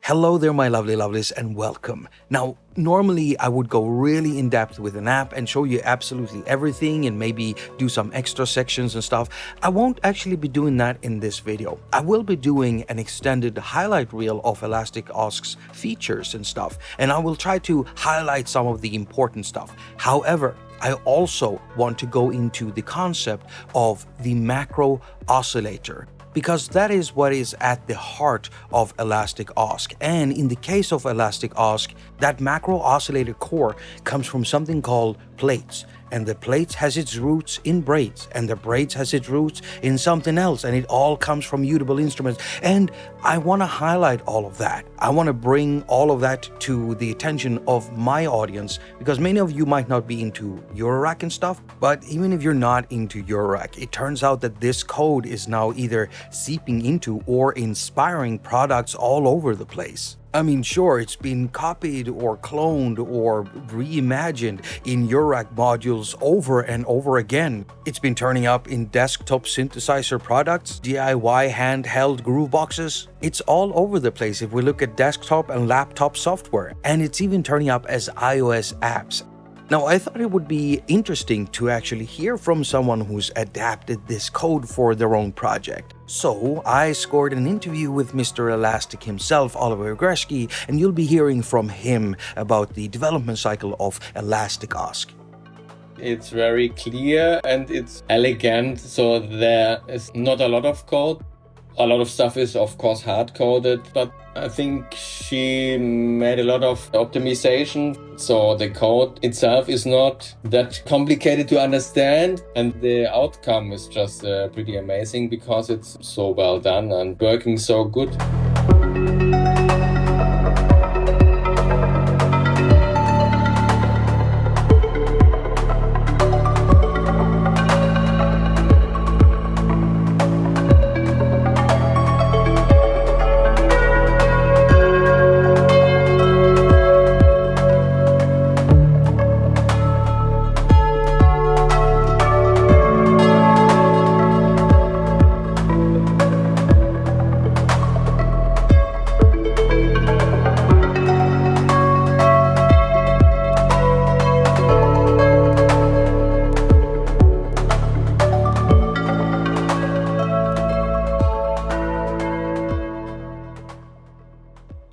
Hello there, my lovely lovelies, and welcome. Now, normally I would go really in depth with an app and show you absolutely everything and maybe do some extra sections and stuff. I won't actually be doing that in this video. I will be doing an extended highlight reel of Elastic OSC's features and stuff, and I will try to highlight some of the important stuff. However, I also want to go into the concept of the Macro Oscillator, because that is what is at the heart of Elastic OSC. And in the case of Elastic OSC, that Macro Oscillator core comes from something called Plaits. And the Plaits has its roots in braids, and the braids has its roots in something else, and it all comes from Mutable instruments. And I want to highlight all of that. I want to bring all of that to the attention of my audience, because many of you might not be into Eurorack and stuff, but even if you're not into Eurorack, it turns out that this code is now either seeping into or inspiring products all over the place. I mean, sure, it's been copied or cloned or reimagined in Eurorack modules over and over again. It's been turning up in desktop synthesizer products, DIY handheld groove boxes. It's all over the place if we look at desktop and laptop software, and it's even turning up as iOS apps. Now, I thought it would be interesting to actually hear from someone who's adapted this code for their own project. So I scored an interview with Mr. Elastic himself, Oliver Greschke, and you'll be hearing from him about the development cycle of Elastic OSC. It's very clear and it's elegant, so there is not a lot of code. A lot of stuff is, of course, hard-coded, but I think she made a lot of optimization, so the code itself is not that complicated to understand, and the outcome is just pretty amazing because it's so well done and working so good.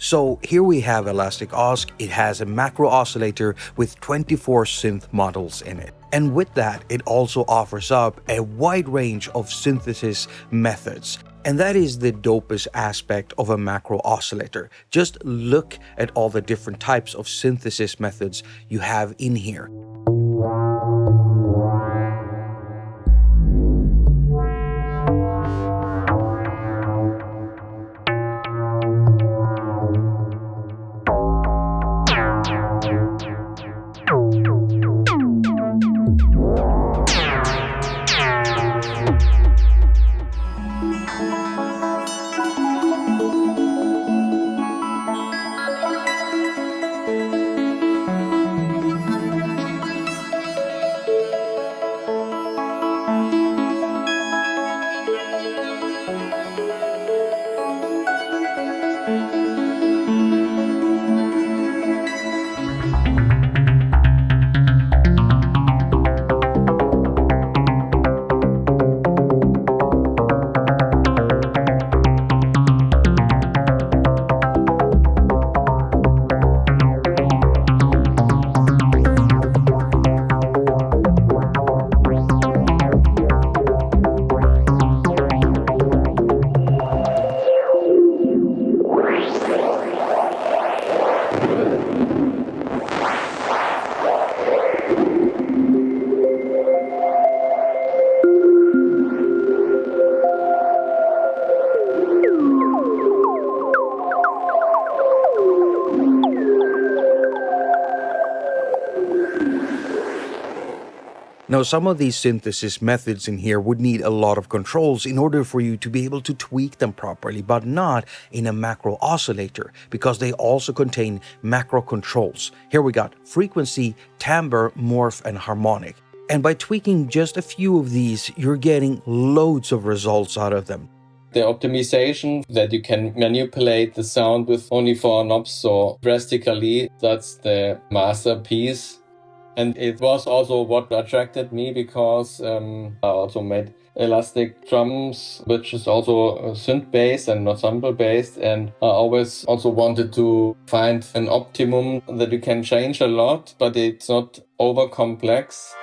So here we have Elastic OSC. It has a macro oscillator with 24 synth models in it. And with that, it also offers up a wide range of synthesis methods. And that is the dopest aspect of a macro oscillator. Just look at all the different types of synthesis methods you have in here. Now, some of these synthesis methods in here would need a lot of controls in order for you to be able to tweak them properly, but not in a macro oscillator, because they also contain macro controls. Here we got frequency, timbre, morph, and harmonic. And by tweaking just a few of these, you're getting loads of results out of them. The optimization that you can manipulate the sound with only 4 knobs so drastically, that's the masterpiece. And it was also what attracted me because I also made elastic drums, which is also synth-based and ensemble-based. And I always also wanted to find an optimum that you can change a lot, but it's not over-complex.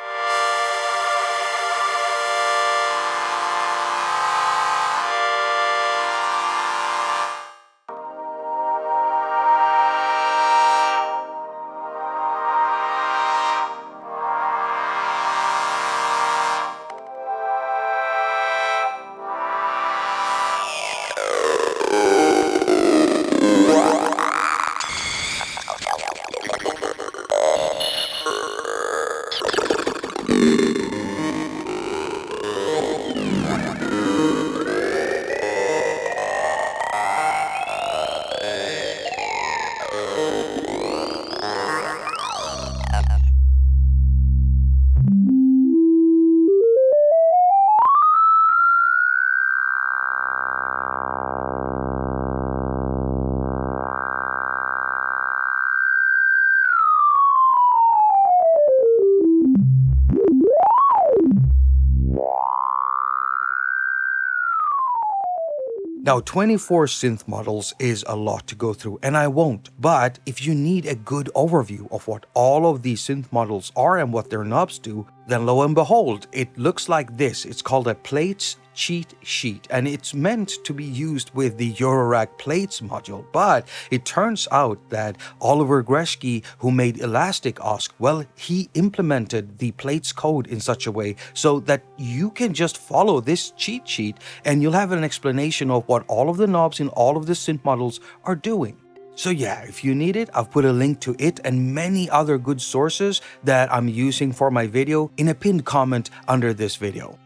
Now, 24 synth models is a lot to go through, and I won't. But if you need a good overview of what all of these synth models are and what their knobs do, then lo and behold, it looks like this. It's called a Plaits cheat sheet, and it's meant to be used with the Eurorack Plaits module. But it turns out that Oliver Greschke, who made Elastic OSC, well, he implemented the Plaits code in such a way so that you can just follow this cheat sheet and you'll have an explanation of what all of the knobs in all of the synth models are doing. So yeah, if you need it, I've put a link to it and many other good sources that I'm using for my video in a pinned comment under this video.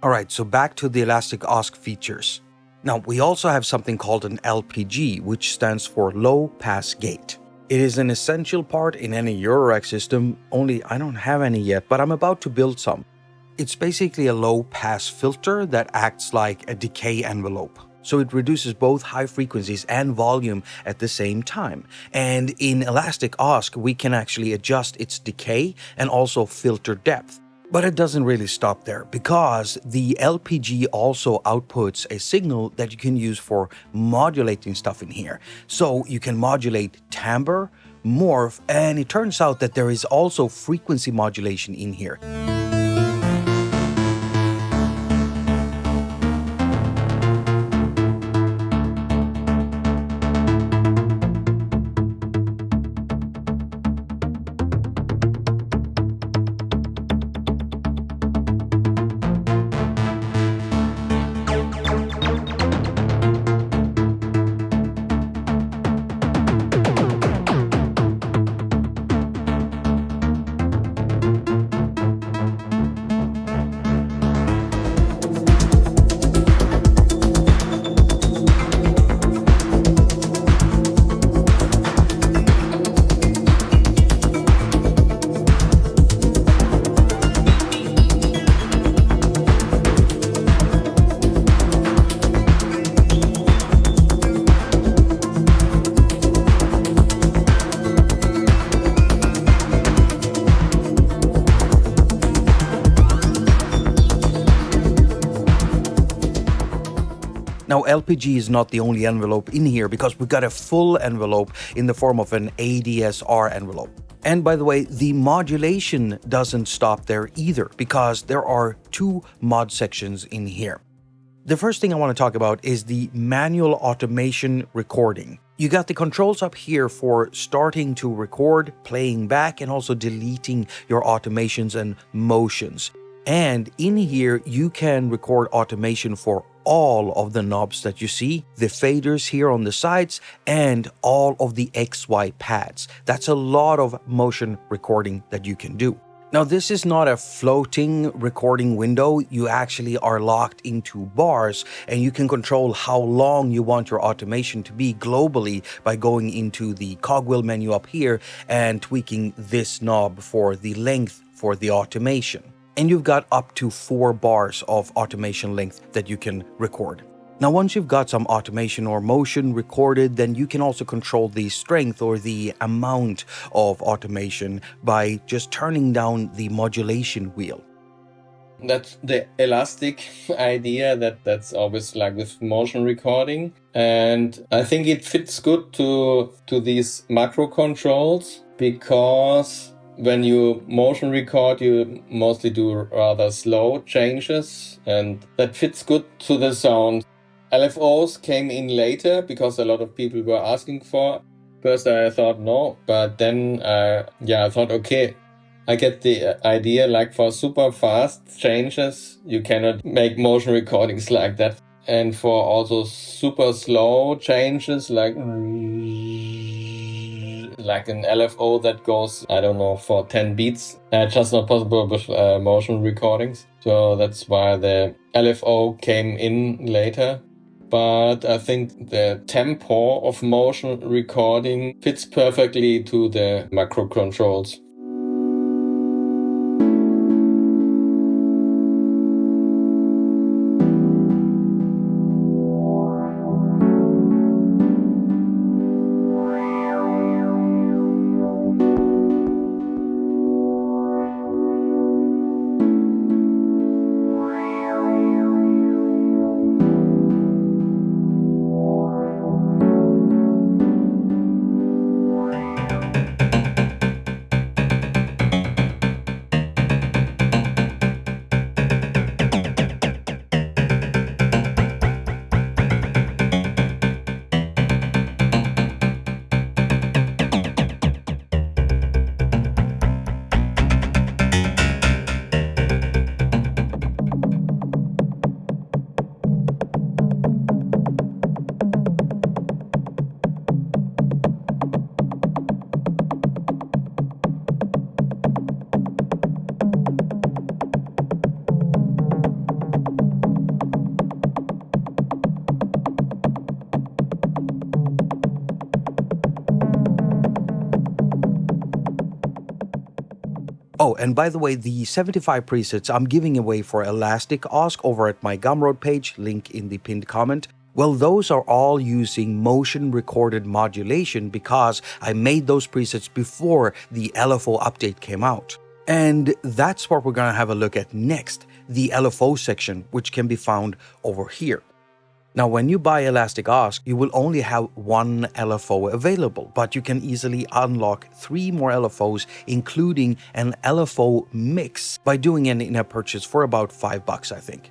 Alright, so back to the Elastic OSC features. Now, we also have something called an LPG, which stands for Low Pass Gate. It is an essential part in any Eurorack system, only I don't have any yet, but I'm about to build some. It's basically a low pass filter that acts like a decay envelope. So it reduces both high frequencies and volume at the same time. And in Elastic OSC, we can actually adjust its decay and also filter depth. But it doesn't really stop there, because the LPG also outputs a signal that you can use for modulating stuff in here. So you can modulate timbre, morph, and it turns out that there is also frequency modulation in here. Now, LPG is not the only envelope in here, because we've got a full envelope in the form of an ADSR envelope. And by the way, the modulation doesn't stop there either, because there are 2 mod sections in here. The first thing I want to talk about is the manual automation recording. You got the controls up here for starting to record, playing back, and also deleting your automations and motions. And in here, you can record automation for all of the knobs that you see, the faders here on the sides, and all of the XY pads. That's a lot of motion recording that you can do. Now, this is not a floating recording window. You actually are locked into bars, and you can control how long you want your automation to be globally by going into the cogwheel menu up here and tweaking this knob for the length for the automation. And you've got up to 4 bars of automation length that you can record. Now, once you've got some automation or motion recorded, then you can also control the strength or the amount of automation by just turning down the modulation wheel. That's the elastic idea that's always like with motion recording. And I think it fits good to these macro controls, because when you motion record, you mostly do rather slow changes, and that fits good to the sound. LFOs came in later because a lot of people were asking for. First I thought no, but then I thought, okay, I get the idea, like for super fast changes, you cannot make motion recordings like that. And for also super slow changes, like an LFO that goes, I don't know, for 10 beats, just not possible with motion recordings. So that's why the LFO came in later. But I think the tempo of motion recording fits perfectly to the macro controls. Oh, and by the way, the 75 presets I'm giving away for Elastic OSC over at my Gumroad page, link in the pinned comment. Well, those are all using motion recorded modulation because I made those presets before the LFO update came out. And that's what we're going to have a look at next, the LFO section, which can be found over here. Now, when you buy Elastic OSC, you will only have one LFO available, but you can easily unlock 3 more LFOs, including an LFO mix, by doing an in-app purchase for about $5, I think.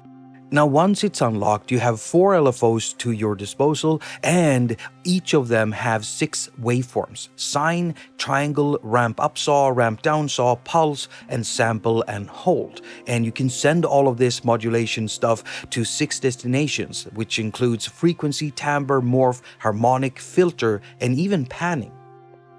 Now, once it's unlocked, you have 4 LFOs to your disposal, and each of them have 6 waveforms: sine, triangle, ramp up saw, ramp down saw, pulse, and sample and hold. And you can send all of this modulation stuff to 6 destinations, which includes frequency, timbre, morph, harmonic, filter, and even panning.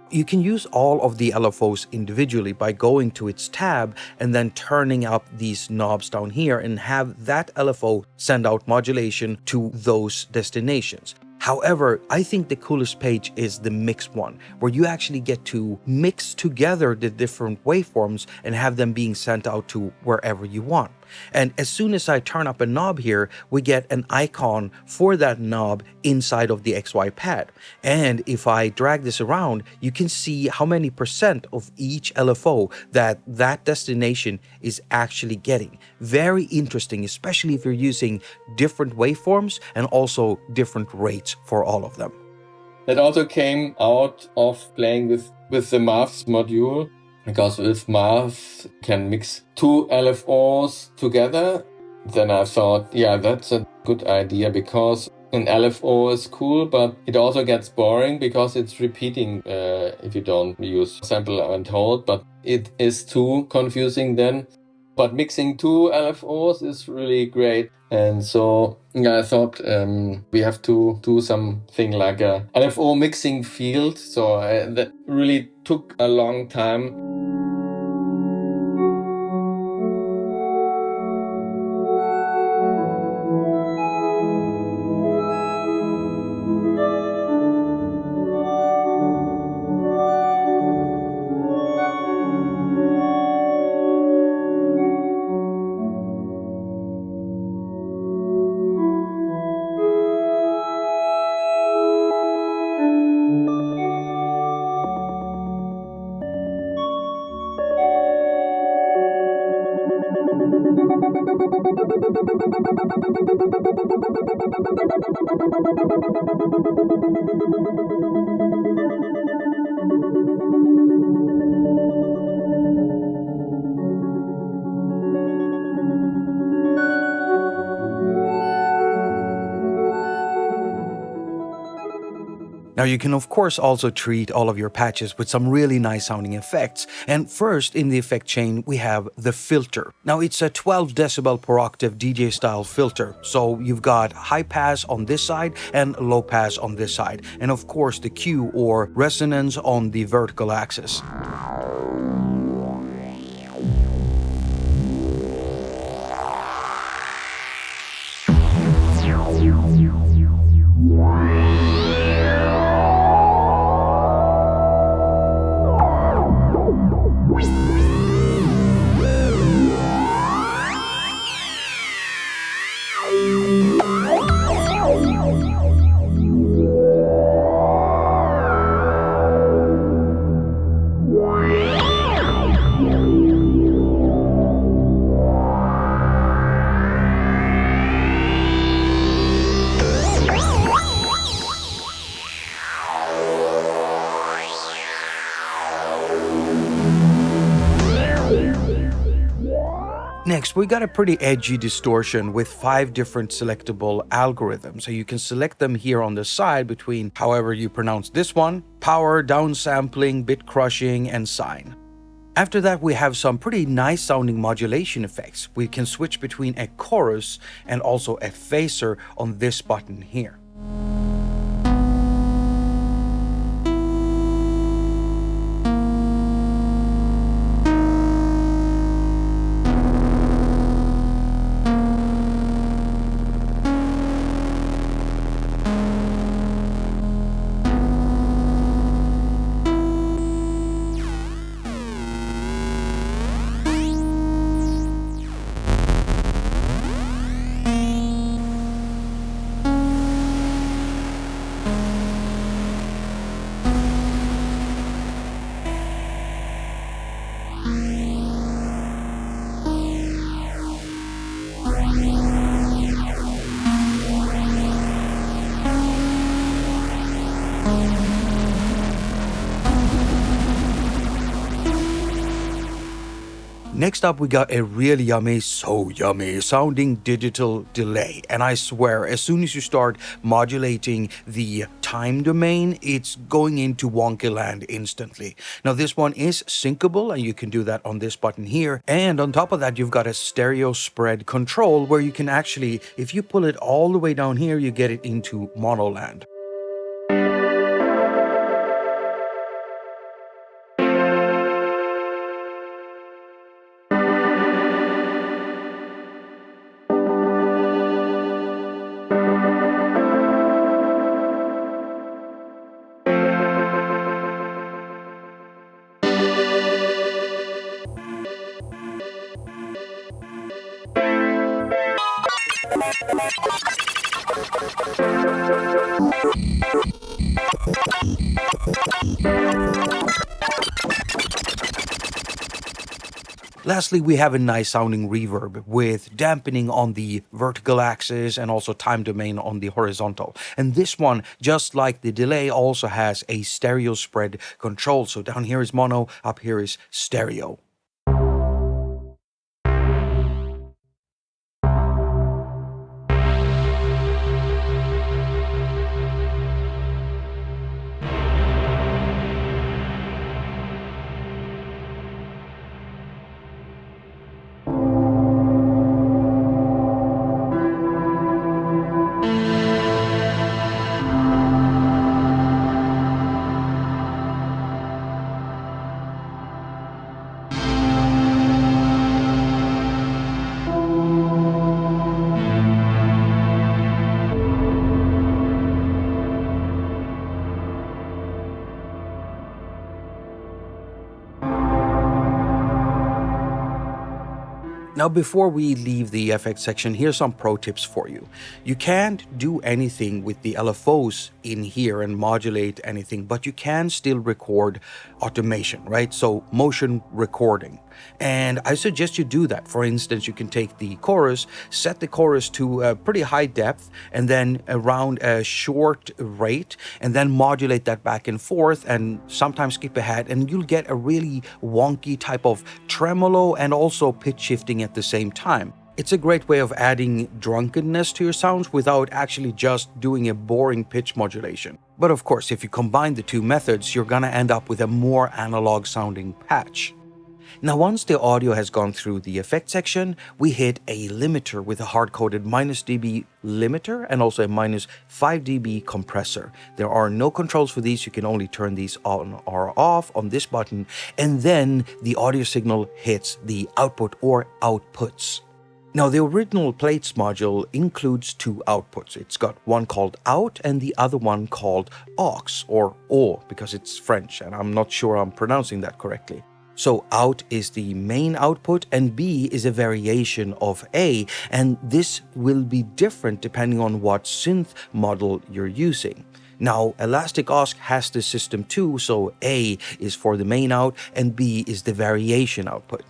You can use all of the LFOs individually by going to its tab and then turning up these knobs down here and have that LFO send out modulation to those destinations. However, I think the coolest page is the mix one, where you actually get to mix together the different waveforms and have them being sent out to wherever you want. And as soon as I turn up a knob here, we get an icon for that knob inside of the XY pad. And if I drag this around, you can see how many % of each LFO that destination is actually getting. Very interesting, especially if you're using different waveforms and also different rates for all of them. That also came out of playing with the Maths module, because with Maths you can mix 2 LFOs together. Then I thought, yeah, that's a good idea, because an LFO is cool, but it also gets boring because it's repeating if you don't use sample and hold, but it is too confusing then. But mixing 2 LFOs is really great. And so I thought we have to do something like a LFO mixing field. So that really took a long time. Now you can of course also treat all of your patches with some really nice sounding effects. And first in the effect chain we have the filter. Now it's a 12 decibel per octave DJ style filter. So you've got high pass on this side and low pass on this side. And of course the Q or resonance on the vertical axis. Next, we got a pretty edgy distortion with 5 different selectable algorithms. So you can select them here on the side between however you pronounce this one, power, downsampling, bit crushing, and sine. After that, we have some pretty nice sounding modulation effects. We can switch between a chorus and also a phaser on this button here. Next up, we got a really yummy, so yummy sounding digital delay. And I swear, as soon as you start modulating the time domain, it's going into wonky land instantly. Now this one is syncable and you can do that on this button here. And on top of that, you've got a stereo spread control where you can actually, if you pull it all the way down here, you get it into mono land. Lastly, we have a nice sounding reverb with dampening on the vertical axis and also time domain on the horizontal. And this one, just like the delay, also has a stereo spread control. So down here is mono, up here is stereo. Now, before we leave the effects section, here's some pro tips for you. You can't do anything with the LFOs in here and modulate anything, but you can still record automation, right? So motion recording. And I suggest you do that. For instance, you can take the chorus, set the chorus to a pretty high depth, and then around a short rate, and then modulate that back and forth, and sometimes skip ahead, and you'll get a really wonky type of tremolo and also pitch shifting at the same time. It's a great way of adding drunkenness to your sounds without actually just doing a boring pitch modulation. But of course, if you combine the two methods, you're gonna end up with a more analog sounding patch. Now, once the audio has gone through the effect section, we hit a limiter with a hard-coded -dB limiter and also a -5 dB compressor. There are no controls for these. You can only turn these on or off on this button, and then the audio signal hits the output or outputs. Now, the original Plaits module includes two outputs. It's got one called out and the other one called aux, or au, because it's French, and I'm not sure I'm pronouncing that correctly. So out is the main output and B is a variation of A, and this will be different depending on what synth model you're using. Now, Elastic OSC has this system too, so A is for the main out and B is the variation output.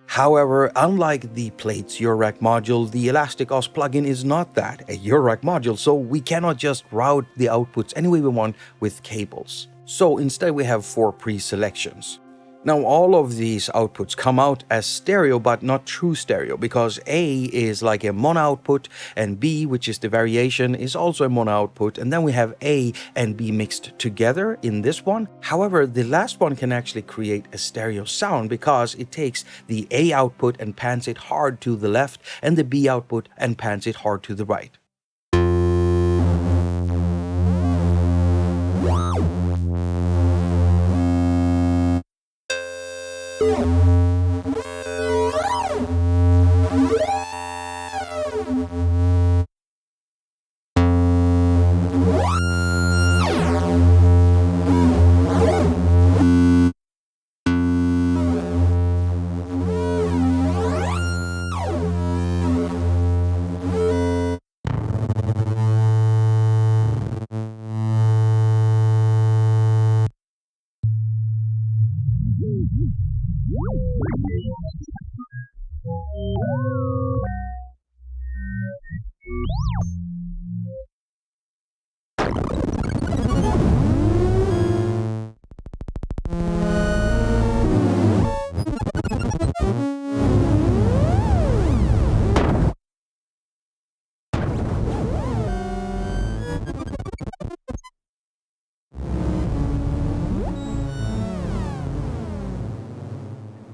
However, unlike the Plaits Eurorack module, the Elastic OSC plugin is not that, a Eurorack module, so we cannot just route the outputs any way we want with cables. So instead we have 4 pre-selections. Now, all of these outputs come out as stereo, but not true stereo, because A is like a mono output, and B, which is the variation, is also a mono output, and then we have A and B mixed together in this one. However, the last one can actually create a stereo sound because it takes the A output and pans it hard to the left, and the B output and pans it hard to the right.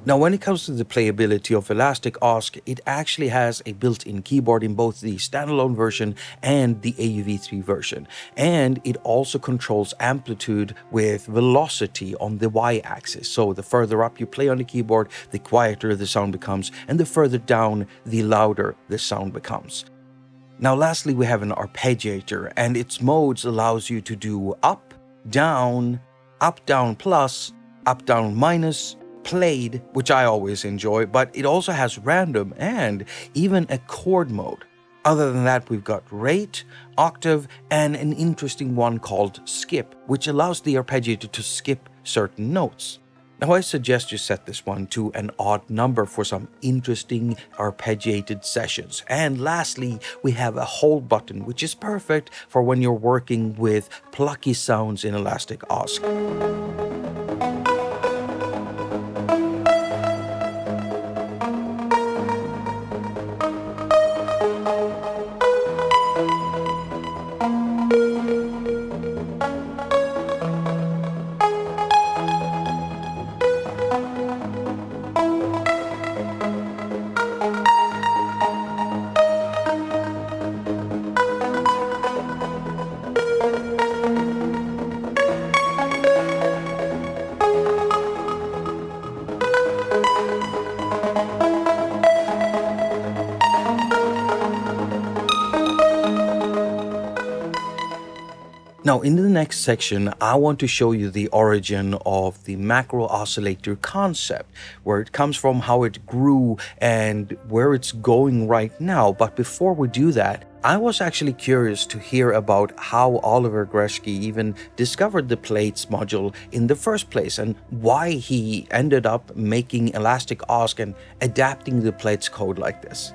Now, when it comes to the playability of Elastic OSC, it actually has a built-in keyboard in both the standalone version and the AUV3 version. And it also controls amplitude with velocity on the y-axis. So the further up you play on the keyboard, the quieter the sound becomes, and the further down, the louder the sound becomes. Now, lastly, we have an arpeggiator, and its modes allows you to do up, down plus, up, down, minus, played, which I always enjoy, but it also has random and even a chord mode. Other than that, we've got rate, octave, and an interesting one called skip, which allows the arpeggiator to skip certain notes. Now, I suggest you set this one to an odd number for some interesting arpeggiated sessions. And lastly, we have a hold button, which is perfect for when you're working with plucky sounds in Elastic OSC. Now, in the next section, I want to show you the origin of the macro oscillator concept, where it comes from, how it grew, and where it's going right now. But before we do that, I was actually curious to hear about how Oliver Greschke even discovered the Plaits module in the first place, and why he ended up making Elastic OSC and adapting the Plaits code like this.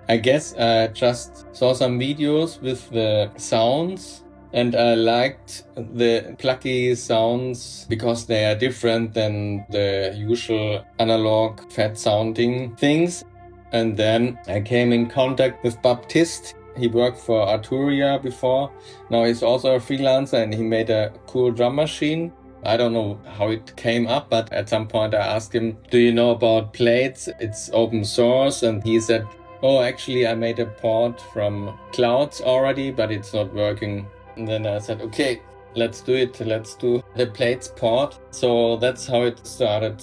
I guess I just saw some videos with the sounds, and I liked the plucky sounds because they are different than the usual analog fat sounding things. And then I came in contact with Baptiste. He worked for Arturia before. Now he's also a freelancer, and he made a cool drum machine. I don't know how it came up, but at some point I asked him, do you know about Plaits? It's open source. And he said, oh, actually I made a port from Clouds already, but it's not working. And then I said, okay, let's do it. Let's do the Plaits port. So that's how it started.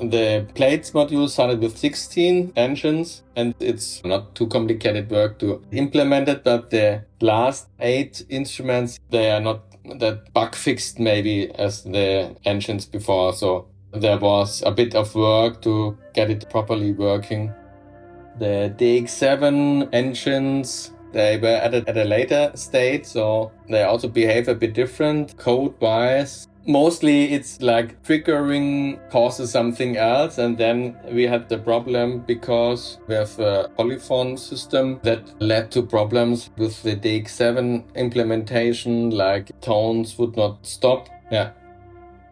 The Plaits module started with 16 engines, and it's not too complicated work to implement it, but the last 8 instruments, they are not that bug fixed maybe as the engines before. So there was a bit of work to get it properly working. The DX7 engines, they were added at a later stage, so they also behave a bit different code-wise. Mostly it's like triggering causes something else, and then we had the problem because we have a polyphone system that led to problems with the DX7 implementation, like tones would not stop. Yeah.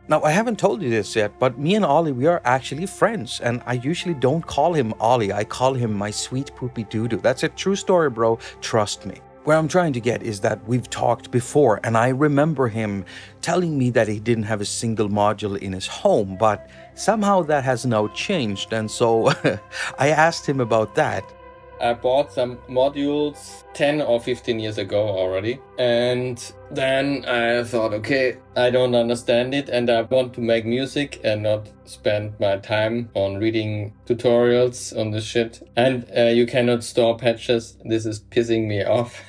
Now, I haven't told you this yet, but me and Ollie, we are actually friends, and I usually don't call him Ollie. I call him my sweet poopy doo-doo. That's a true story, bro. Trust me. Where I'm trying to get is that we've talked before, and I remember him telling me that he didn't have a single module in his home, but somehow that has now changed, and so I asked him about that. I bought some modules 10 or 15 years ago already. And then I thought, okay, I don't understand it and I want to make music and not spend my time on reading tutorials on this shit. And you cannot store patches. This is pissing me off.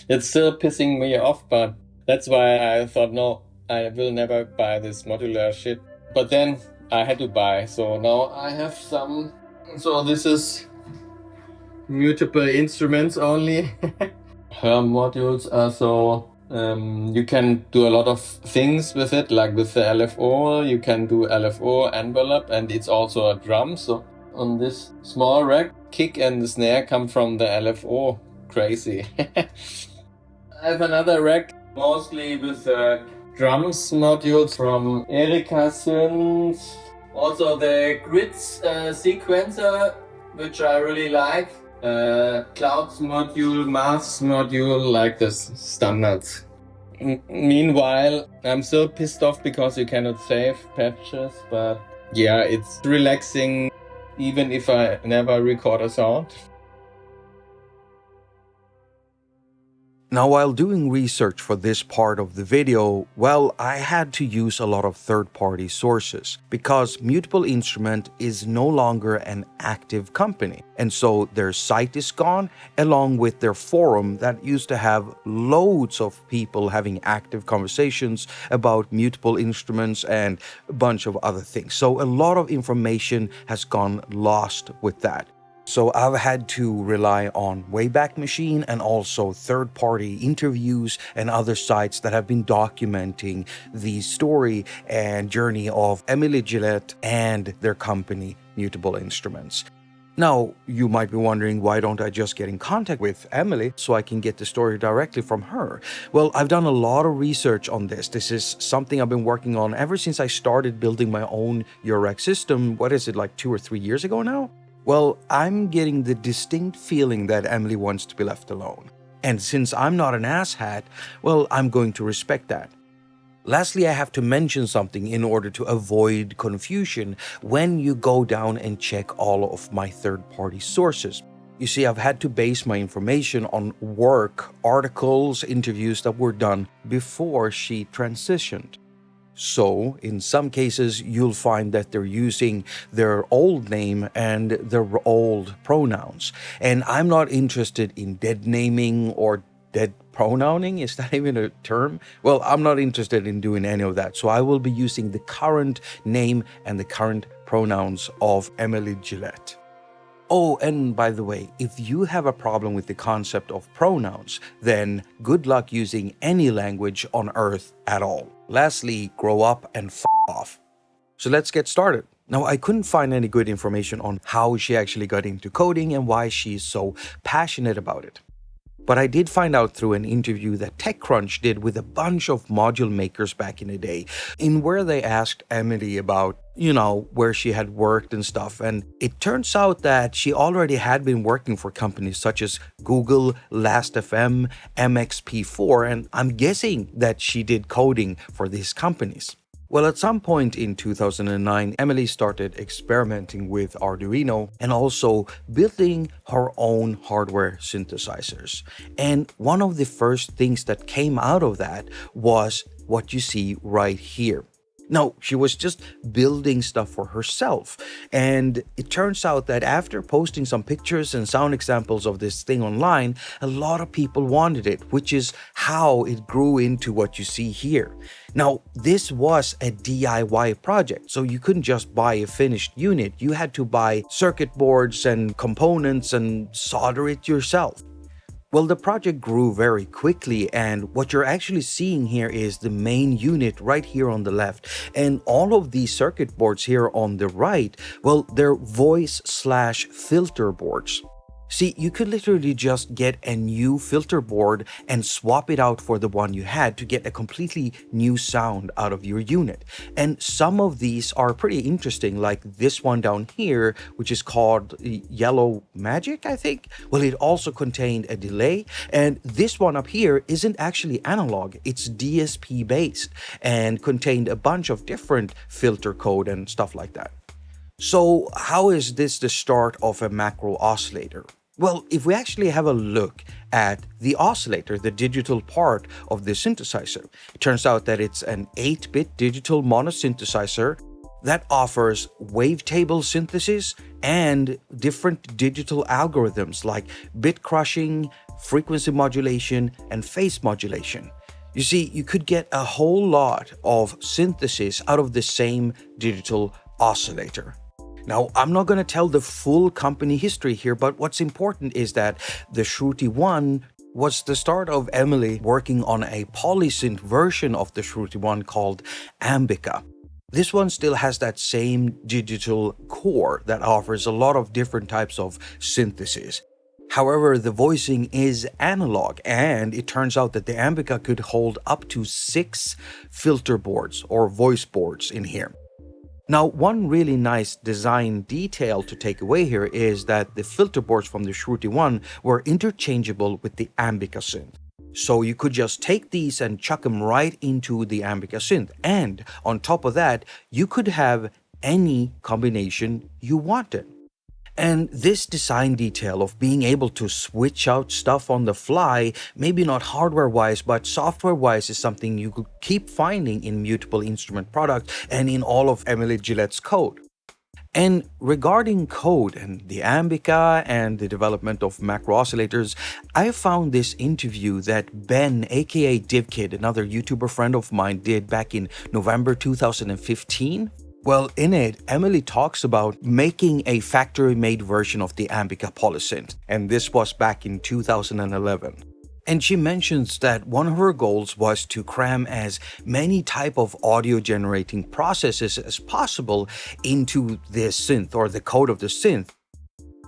It's still pissing me off, but that's why I thought, no, I will never buy this modular shit. But then I had to buy. So now I have some. So this is Mutable instruments only. Her modules are so you can do a lot of things with it, like with the LFO. You can do LFO envelope, and it's also a drum. So on this small rack, kick and the snare come from the LFO. Crazy. I have another rack, mostly with drums modules from Erika Synth. Also the grids sequencer, which I really like. Clouds module, Maths module, like this standards. Meanwhile, I'm still pissed off because you cannot save patches, but yeah, it's relaxing even if I never record a sound. Now, while doing research for this part of the video, well, I had to use a lot of third-party sources because Mutable Instrument is no longer an active company. And so their site is gone, along with their forum that used to have loads of people having active conversations about Mutable Instruments and a bunch of other things. So a lot of information has gone lost with that. So I've had to rely on Wayback Machine and also third-party interviews and other sites that have been documenting the story and journey of Émilie Gillet and their company, Mutable Instruments. Now, you might be wondering, why don't I just get in contact with Émilie so I can get the story directly from her? Well, I've done a lot of research on this. This is something I've been working on ever since I started building my own Eurorack system. What is it, like 2 or 3 years ago now? Well, I'm getting the distinct feeling that Émilie wants to be left alone. And since I'm not an asshat, well, I'm going to respect that. Lastly, I have to mention something in order to avoid confusion when you go down and check all of my third-party sources. You see, I've had to base my information on work, articles, interviews that were done before she transitioned. So, in some cases, you'll find that they're using their old name and their old pronouns. And I'm not interested in dead naming or dead pronouncing. Is that even a term? Well, I'm not interested in doing any of that. So I will be using the current name and the current pronouns of Émilie Gillet. Oh, and by the way, if you have a problem with the concept of pronouns, then good luck using any language on earth at all. Lastly, grow up and f off. So let's get started. Now, I couldn't find any good information on how she actually got into coding and why she's so passionate about it. But I did find out through an interview that TechCrunch did with a bunch of module makers back in the day, in where they asked Émilie about, where she had worked and stuff. And it turns out that she already had been working for companies such as Google, Last.fm, MXP4, and I'm guessing that she did coding for these companies. Well, at some point in 2009, Émilie started experimenting with Arduino and also building her own hardware synthesizers. And one of the first things that came out of that was what you see right here. No, she was just building stuff for herself. And it turns out that after posting some pictures and sound examples of this thing online, a lot of people wanted it, which is how it grew into what you see here. Now, this was a DIY project, so you couldn't just buy a finished unit. You had to buy circuit boards and components and solder it yourself. Well, the project grew very quickly, and what you're actually seeing here is the main unit right here on the left. And all of these circuit boards here on the right, well, they're voice/filter boards. See, you could literally just get a new filter board and swap it out for the one you had to get a completely new sound out of your unit. And some of these are pretty interesting, like this one down here, which is called Yellow Magic, I think. Well, it also contained a delay, and this one up here isn't actually analog, it's DSP based and contained a bunch of different filter code and stuff like that. So how is this the start of a macro oscillator? Well, if we actually have a look at the oscillator, the digital part of the synthesizer, it turns out that it's an 8-bit digital monosynthesizer that offers wavetable synthesis and different digital algorithms like bit crushing, frequency modulation, and phase modulation. You see, you could get a whole lot of synthesis out of the same digital oscillator. Now, I'm not going to tell the full company history here, but what's important is that the Shruti 1 was the start of Émilie working on a polysynth version of the Shruti 1 called Ambica. This one still has that same digital core that offers a lot of different types of synthesis. However, the voicing is analog, and it turns out that the Ambica could hold up to 6 filter boards or voice boards in here. Now, one really nice design detail to take away here is that the filter boards from the Shruti 1 were interchangeable with the Ambica synth. So you could just take these and chuck them right into the Ambica synth. And on top of that, you could have any combination you wanted. And this design detail of being able to switch out stuff on the fly, maybe not hardware-wise, but software-wise, is something you could keep finding in Mutable instrument products and in all of Émilie Gillet's code. And regarding code and the Ambica and the development of macro oscillators, I found this interview that Ben, aka DivKid, another YouTuber friend of mine, did back in November 2015. Well, in it, Émilie talks about making a factory-made version of the Ambica polysynth, and this was back in 2011. And she mentions that one of her goals was to cram as many type of audio-generating processes as possible into the synth or the code of the synth.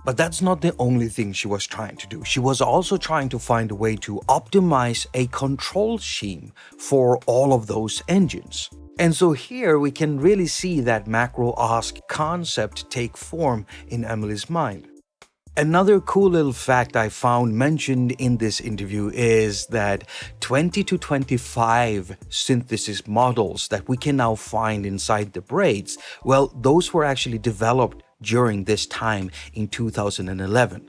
But that's not the only thing she was trying to do. She was also trying to find a way to optimize a control scheme for all of those engines. And so here we can really see that macro OSC concept take form in Émilie's mind. Another cool little fact I found mentioned in this interview is that 20 to 25 synthesis models that we can now find inside the braids, well, those were actually developed during this time in 2011.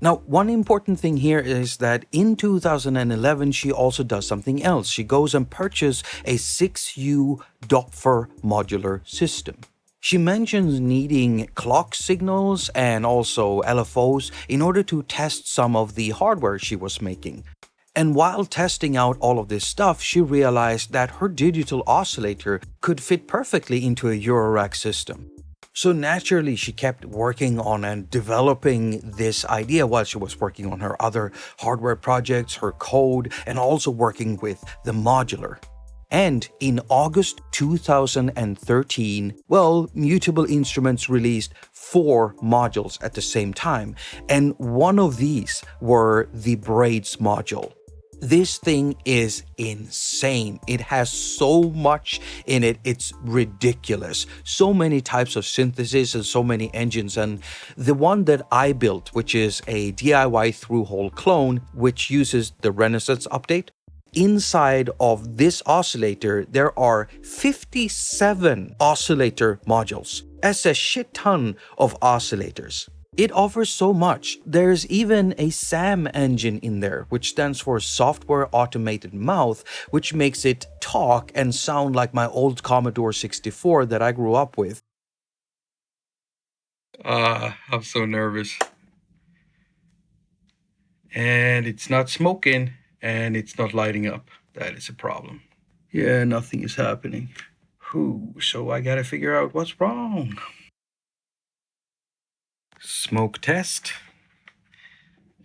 Now, one important thing here is that in 2011, she also does something else. She goes and purchases a 6U Doppler modular system. She mentions needing clock signals and also LFOs in order to test some of the hardware she was making. And while testing out all of this stuff, she realized that her digital oscillator could fit perfectly into a Eurorack system. So naturally, she kept working on and developing this idea while she was working on her other hardware projects, her code, and also working with the modular. And in August 2013, Mutable Instruments released 4 modules at the same time, and one of these were the Braids module. This thing is insane. It has so much in it, it's ridiculous. So many types of synthesis and so many engines. And the one that I built, which is a DIY through-hole clone, which uses the Renaissance update, inside of this oscillator, there are 57 oscillator modules. That's a shit ton of oscillators. It offers so much. There's even a SAM engine in there, which stands for Software Automated Mouth, which makes it talk and sound like my old Commodore 64 that I grew up with. I'm so nervous. And it's not smoking. And it's not lighting up. That is a problem. Yeah, nothing is happening. So I gotta figure out what's wrong. Smoke test.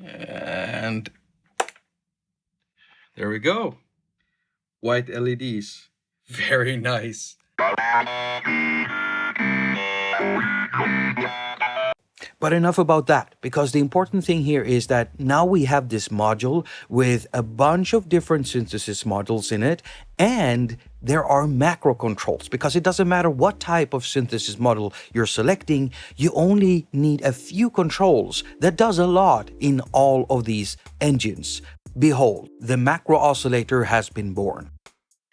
And there we go. White LEDs. Very nice. But enough about that, because the important thing here is that now we have this module with a bunch of different synthesis modules in it, and there are macro controls, because it doesn't matter what type of synthesis module you're selecting, you only need a few controls that does a lot in all of these engines. Behold, the Macro Oscillator has been born.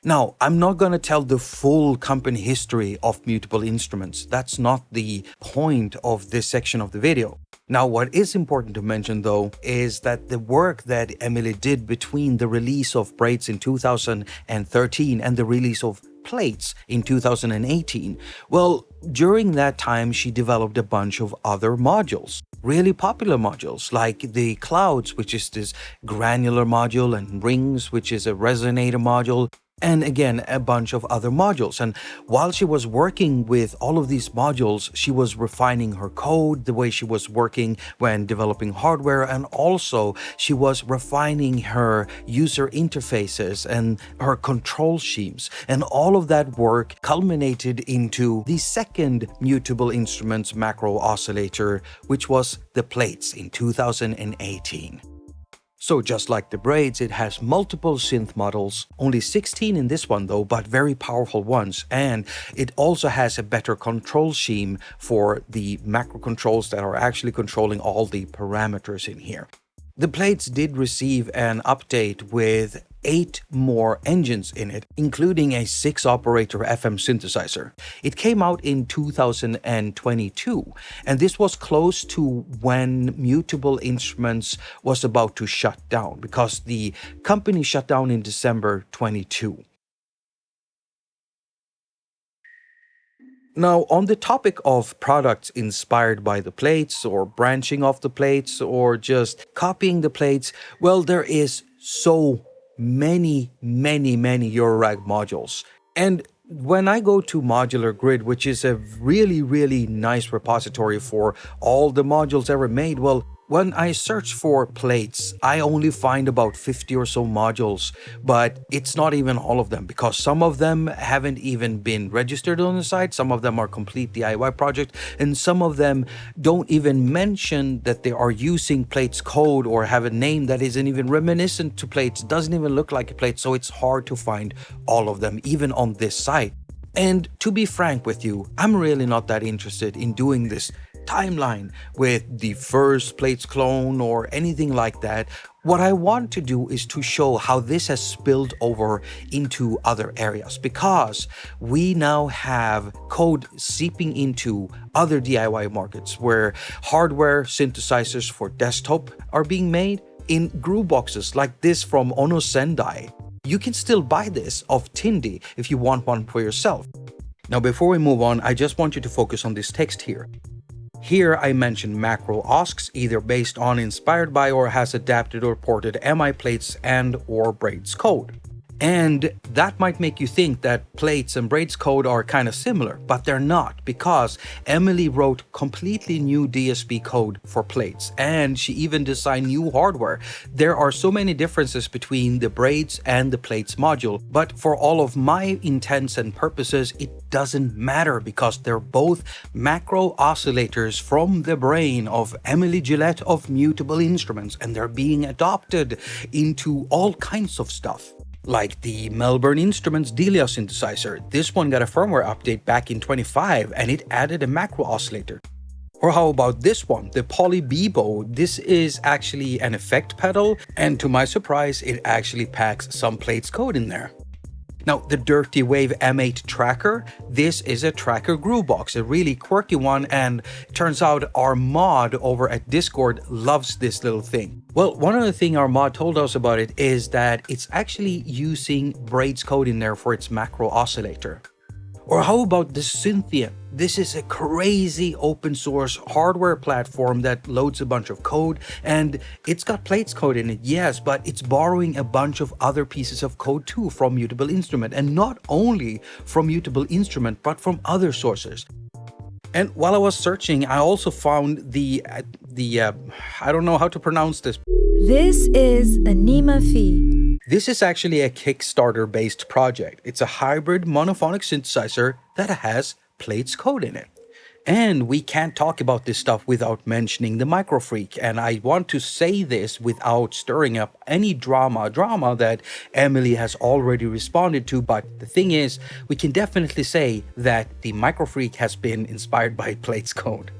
Now, I'm not going to tell the full company history of Mutable Instruments. That's not the point of this section of the video. Now, what is important to mention though is that the work that Émilie did between the release of Braids in 2013 and the release of Plaits in 2018, during that time she developed a bunch of other modules. Really popular modules like the Clouds, which is this granular module, and Rings, which is a resonator module, and again, a bunch of other modules. And while she was working with all of these modules, she was refining her code, the way she was working when developing hardware, and also she was refining her user interfaces and her control schemes. And all of that work culminated into the second Mutable Instruments macro oscillator, which was the Plaits in 2018. So just like the Braids, it has multiple synth models, only 16 in this one though, but very powerful ones. And it also has a better control scheme for the macro controls that are actually controlling all the parameters in here. The Plaits did receive an update with 8 more engines in it, including a 6-operator FM synthesizer. It came out in 2022, and this was close to when Mutable Instruments was about to shut down, because the company shut down in December 22. Now, on the topic of products inspired by the Plaits, or branching off the Plaits, or just copying the Plaits, there is so many Eurorack modules. And when I go to Modular Grid, which is a really nice repository for all the modules ever made, when I search for Plaits, I only find about 50 or so modules, but it's not even all of them, because some of them haven't even been registered on the site, some of them are complete DIY projects, and some of them don't even mention that they are using Plaits code or have a name that isn't even reminiscent to Plaits, doesn't even look like a Plait, so it's hard to find all of them, even on this site. And to be frank with you, I'm really not that interested in doing this timeline with the first Plaits clone or anything like that. What I want to do is to show how this has spilled over into other areas, because we now have code seeping into other DIY markets where hardware synthesizers for desktop are being made in groove boxes like this from Ono Sendai. You can still buy this off Tindy if you want one for yourself. Now, before we move on, I just want you to focus on this text here. Here I mentioned Macro OSCs, either based on, inspired by, or has adapted or ported MI Plaits and or Braids code. And that might make you think that Plaits and Braids code are kind of similar, but they're not, because Émilie wrote completely new DSP code for Plaits, and she even designed new hardware. There are so many differences between the Braids and the Plaits module, but for all of my intents and purposes, it doesn't matter because they're both macro oscillators from the brain of Émilie Gillet of Mutable Instruments, and they're being adopted into all kinds of stuff. Like the Melbourne Instruments DAWs synthesizer. This one got a firmware update back in 25 and it added a macro oscillator. Or how about this one, the Poly Bebo? This is actually an effect pedal, and to my surprise, it actually packs some Plaits code in there. Now, the Dirty Wave M8 tracker, this is a tracker groove box, a really quirky one, and it turns out our mod over at Discord loves this little thing. Well, one of the things our mod told us about it is that it's actually using Braids code in there for its macro oscillator. Or how about the Synth? This is a crazy open source hardware platform that loads a bunch of code, and it's got Plaits code in it, yes, but it's borrowing a bunch of other pieces of code too from Mutable Instrument, and not only from Mutable Instrument, but from other sources. And while I was searching, I also found the I don't know how to pronounce this. This is Anima Fee. This is actually a Kickstarter-based project. It's a hybrid monophonic synthesizer that has Plaits code in it. And we can't talk about this stuff without mentioning the Micro Freak, and I want to say this without stirring up any drama that Émilie has already responded to, but the thing is, we can definitely say that the Micro Freak has been inspired by Plaits code.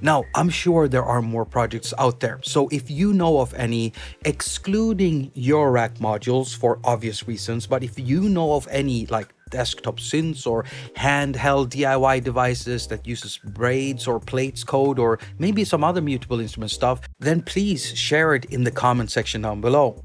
Now, I'm sure there are more projects out there, so if you know of any, excluding Eurorack modules for obvious reasons, but if you know of any like desktop synths or handheld DIY devices that uses Braids or Plaits code or maybe some other Mutable Instrument stuff, then please share it in the comment section down below.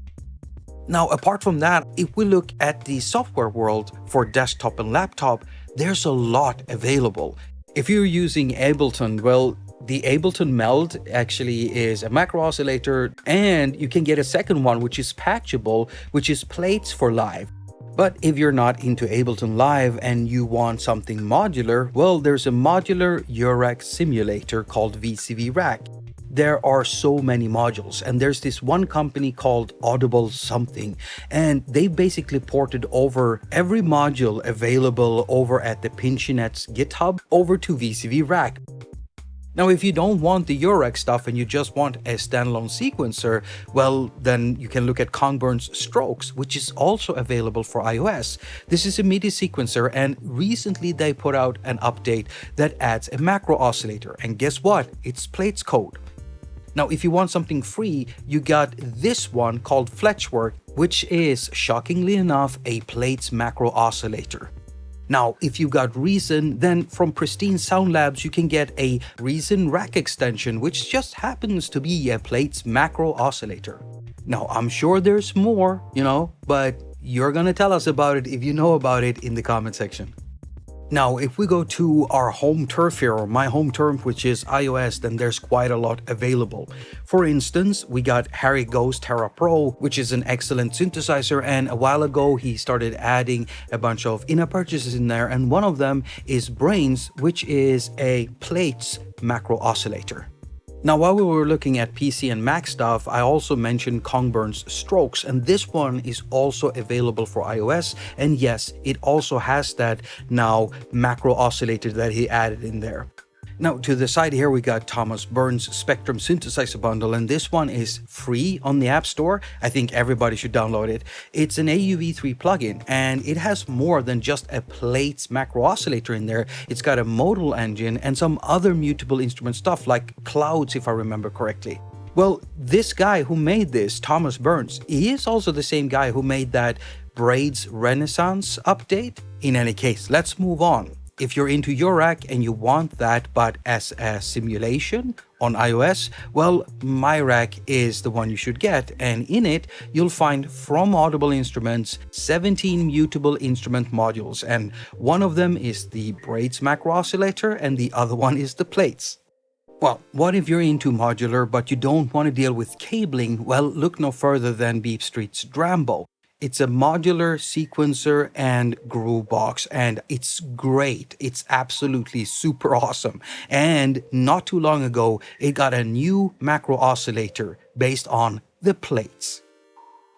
Now, apart from that, if we look at the software world for desktop and laptop, there's a lot available. If you're using Ableton, well, the Ableton Meld actually is a macro oscillator, and you can get a second one which is patchable, which is Plaits for Live. But if you're not into Ableton Live and you want something modular, well, there's a modular Eurorack simulator called VCV Rack. There are so many modules, and there's this one company called Audible something, and they basically ported over every module available over at the Pinchinet's GitHub over to VCV Rack. Now, if you don't want the Eurorack stuff and you just want a standalone sequencer, well, then you can look at Kongburn's Strokes, which is also available for iOS. This is a MIDI sequencer, and recently they put out an update that adds a macro oscillator, and guess what? It's Plaits code. Now, if you want something free, you got this one called Fletchwork, which is, shockingly enough, a Plaits macro oscillator. Now, if you got Reason, then from Pristine Sound Labs, you can get a Reason rack extension, which just happens to be a Plaits macro oscillator. Now, I'm sure there's more, but you're gonna tell us about it if you know about it in the comment section. Now, if we go to our home turf here, or my home turf, which is iOS, then there's quite a lot available. For instance, we got Harry Go's Terra Pro, which is an excellent synthesizer, and a while ago he started adding a bunch of in-app purchases in there, and one of them is Brains, which is a Plaits macro oscillator. Now, while we were looking at PC and Mac stuff, I also mentioned Kongburn's Strokes, and this one is also available for iOS, and yes, it also has that now macro oscillator that he added in there. Now, to the side here, we got Thomas Burns Spectrum Synthesizer Bundle, and this one is free on the App Store. I think everybody should download it. It's an AUV3 plugin, and it has more than just a Plaits macro oscillator in there. It's got a modal engine and some other Mutable Instrument stuff like Clouds, if I remember correctly. Well, this guy who made this, Thomas Burns, he is also the same guy who made that Braids Renaissance update. In any case, let's move on. If you're into Eurorack and you want that, but as a simulation on iOS, well, MyRack is the one you should get, and in it, you'll find from Audible Instruments 17 Mutable Instrument modules, and one of them is the Braids macro oscillator, and the other one is the Plaits. Well, what if you're into modular but you don't want to deal with cabling? Well, look no further than Beep Street's Drambo. It's a modular sequencer and groove box, and it's great. It's absolutely super awesome. And not too long ago, it got a new macro oscillator based on the Plaits.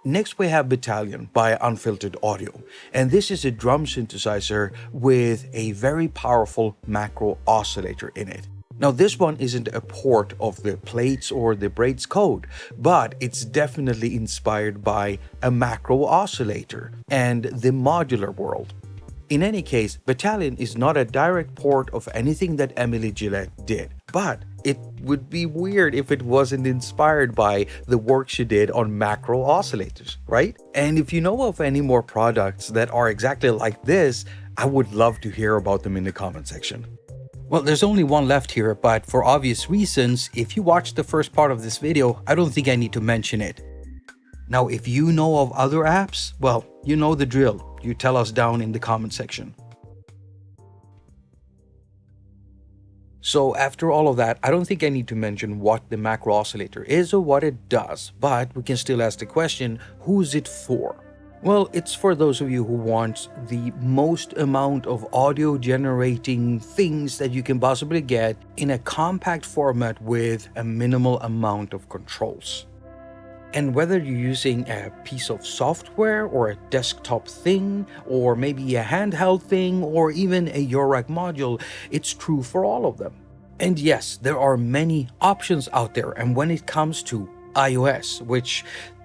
Next we have Battalion by Unfiltered Audio, and this is a drum synthesizer with a very powerful macro oscillator in it. Now this one isn't a port of the Plaits or the Braids code, but it's definitely inspired by a macro oscillator and the modular world. In any case, Battalion is not a direct port of anything that Émilie Gillet did, but it would be weird if it wasn't inspired by the work she did on macro oscillators, right? And if you know of any more products that are exactly like this, I would love to hear about them in the comment section. Well, there's only one left here, but for obvious reasons, if you watched the first part of this video, I don't think I need to mention it. Now, if you know of other apps, well, you know the drill. You tell us down in the comment section. So after all of that, I don't think I need to mention what the macro oscillator is or what it does, but we can still ask the question, who's it for? Well, it's for those of you who want the most amount of audio generating things that you can possibly get in a compact format with a minimal amount of controls. And whether you're using a piece of software or a desktop thing, or maybe a handheld thing, or even a Eurorack module, it's true for all of them. And yes, there are many options out there, and when it comes to iOS, which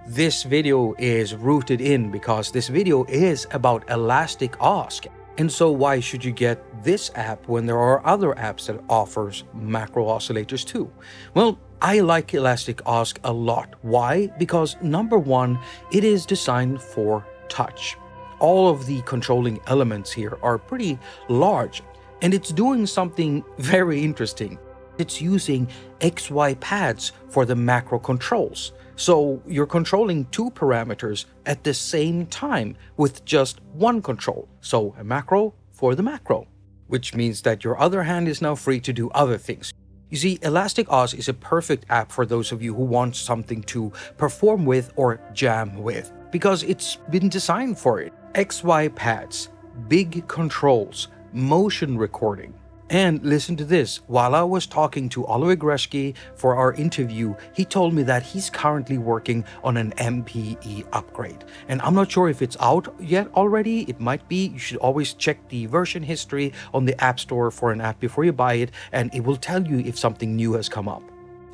this video is rooted in because this video is about Elastic OSC. And so why should you get this app when there are other apps that offers macro oscillators too? Well, I like Elastic OSC a lot. Why? Because number one, it is designed for touch. All of the controlling elements here are pretty large, and it's doing something very interesting. It's using XY pads for the macro controls. So you're controlling two parameters at the same time with just one control. So a macro for the macro, which means that your other hand is now free to do other things. You see, Elastic OSC is a perfect app for those of you who want something to perform with or jam with, because it's been designed for it. XY pads, big controls, motion recording. And listen to this, while I was talking to Oliver Greschke for our interview, he told me that he's currently working on an MPE upgrade. And I'm not sure if it's out yet already, it might be. You should always check the version history on the App Store for an app before you buy it, and it will tell you if something new has come up.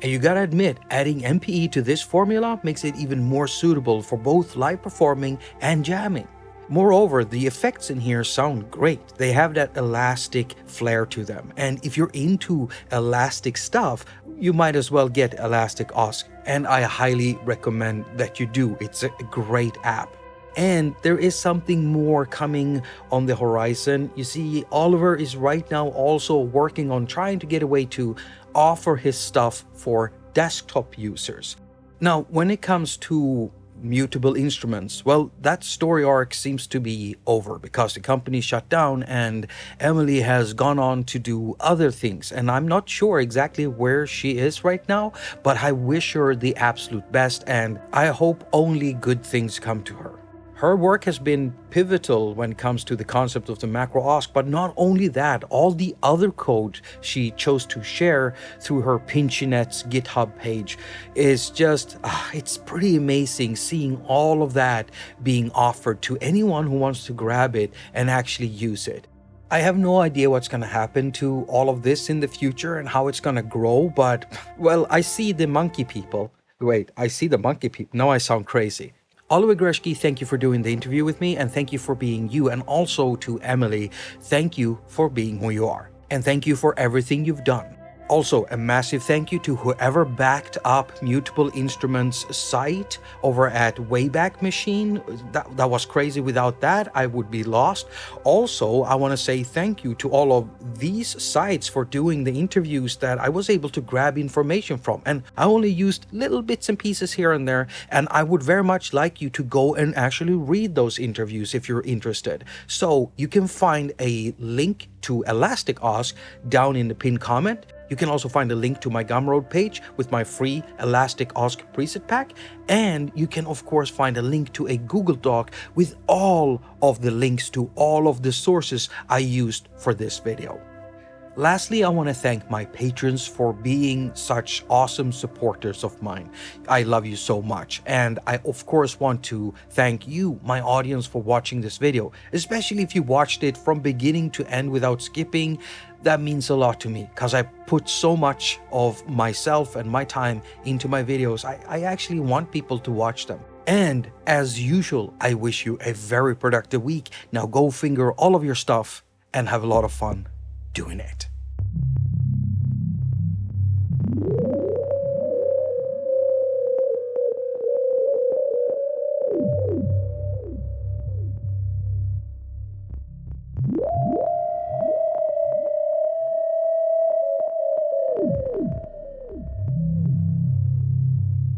And you gotta admit, adding MPE to this formula makes it even more suitable for both live performing and jamming. Moreover, the effects in here sound great. They have that elastic flair to them. And if you're into elastic stuff, you might as well get Elastic OSC. And I highly recommend that you do. It's a great app. And there is something more coming on the horizon. You see, Oliver is right now also working on trying to get a way to offer his stuff for desktop users. Now, when it comes to Mutable instruments, well, that story arc seems to be over because the company shut down and Émilie has gone on to do other things, and I'm not sure exactly where she is right now, but I wish her the absolute best and I hope only good things come to her. Her work has been pivotal when it comes to the concept of the macro OSC, but not only that, all the other code she chose to share through her Pinchinet's GitHub page is just, it's pretty amazing seeing all of that being offered to anyone who wants to grab it and actually use it. I have no idea what's going to happen to all of this in the future and how it's going to grow, but, well, I see the monkey people. Wait, I see the monkey people. Now I sound crazy. Oliver Greschke, thank you for doing the interview with me, and thank you for being you, and also to Émilie, thank you for being who you are, and thank you for everything you've done. Also, a massive thank you to whoever backed up Mutable Instruments' site over at Wayback Machine. That was crazy. Without that, I would be lost. Also, I want to say thank you to all of these sites for doing the interviews that I was able to grab information from. And I only used little bits and pieces here and there, and I would very much like you to go and actually read those interviews if you're interested. So you can find a link to Elastic OSC down in the pinned comment. You can also find a link to my Gumroad page with my free Elastic OSC preset pack, and you can of course find a link to a Google Doc with all of the links to all of the sources I used for this video. Lastly, I want to thank my patrons for being such awesome supporters of mine. I love you so much, and I of course want to thank you, my audience, for watching this video, especially if you watched it from beginning to end without skipping. That means a lot to me because I put so much of myself and my time into my videos. I actually want people to watch them. And as usual, I wish you a very productive week. Now go finger all of your stuff and have a lot of fun doing it.